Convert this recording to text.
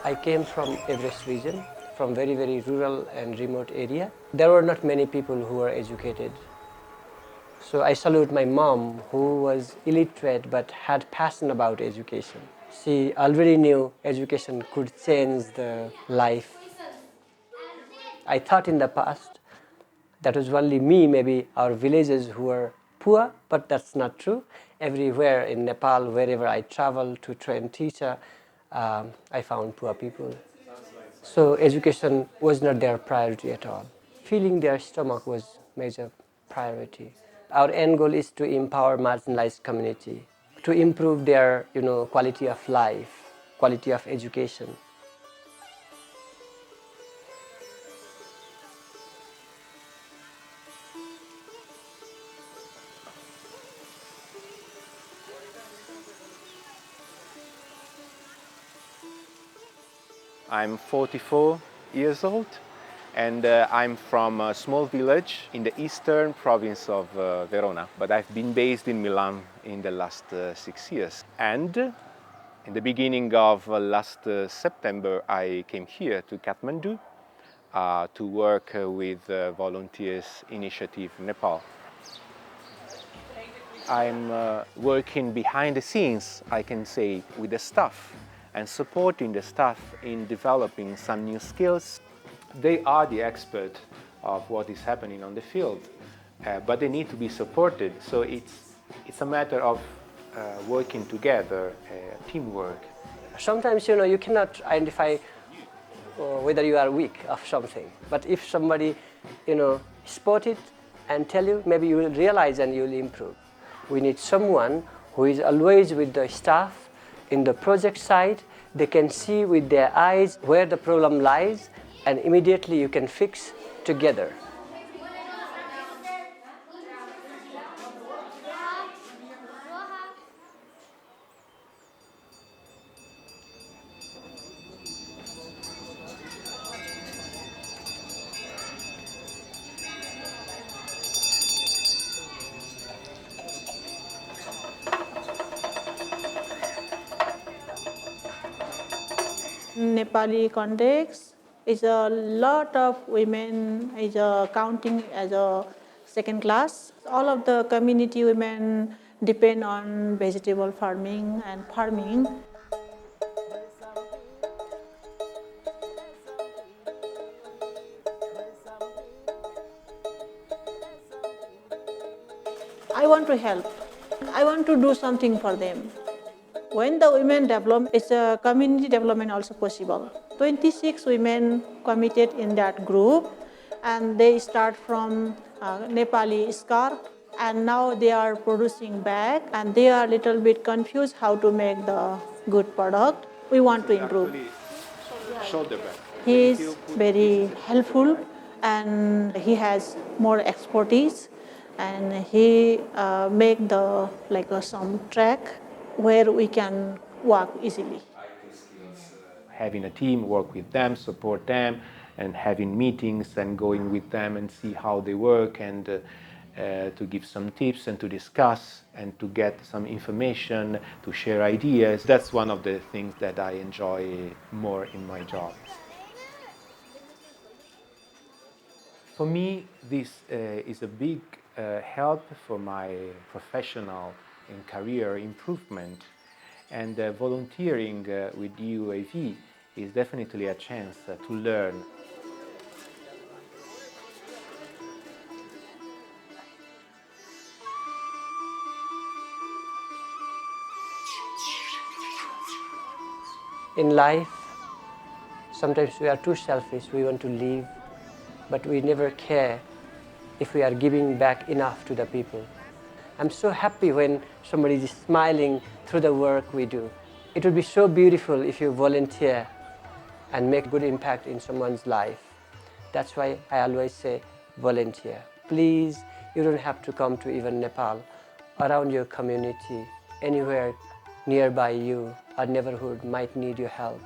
I came from Everest region, from very, very rural and remote area. There were not many people who were educated. So I salute my mom, who was illiterate but had passion about education. She already knew education could change the life. I thought in the past that was only me, maybe our villagers who were poor, but that's not true. Everywhere in Nepal, wherever I traveled to train teacher, I found poor people. So education was not their priority at all. Filling their stomach was major priority. Our end goal is to empower marginalized community, to improve their quality of life, quality of education. I'm 44 years old and I'm from a small village in the eastern province of Verona, but I've been based in Milan in the last 6 years. And in the beginning of last September, I came here to Kathmandu to work with Volunteers Initiative Nepal. I'm working behind the scenes, I can say, with the staff and supporting the staff in developing some new skills. They are the expert of what is happening on the field, but they need to be supported. So it's a matter of working together, teamwork. Sometimes you cannot identify whether you are weak of something, but if somebody spot it and tell you, maybe you will realize and you will improve. We need someone who is always with the staff in the project side. They can see with their eyes where the problem lies, and immediately you can fix together. Nepali context is a lot of women is counting as a second class. All of the community women depend on vegetable farming and farming. I want to help. I want to do something for them. When the women develop, it's a community development also possible. 26 women committed in that group, and they start from Nepali scarf, and now they are producing bag, and they are a little bit confused how to make the good product. We want to improve. Shoulder bag. He is very helpful, and he has more expertise, and he make the some track where we can walk easily. Having a team, work with them, support them, and having meetings and going with them and see how they work, and to give some tips and to discuss and to get some information, to share ideas. That's one of the things that I enjoy more in my job. For me, this is a big help for my professional and career improvement, and volunteering with UAV is definitely a chance to learn. In life, sometimes we are too selfish, we want to leave, but we never care if we are giving back enough to the people. I'm so happy when somebody is smiling through the work we do. It would be so beautiful if you volunteer and make good impact in someone's life. That's why I always say volunteer. Please, you don't have to come to even Nepal. Around your community, anywhere nearby you, a neighborhood might need your help.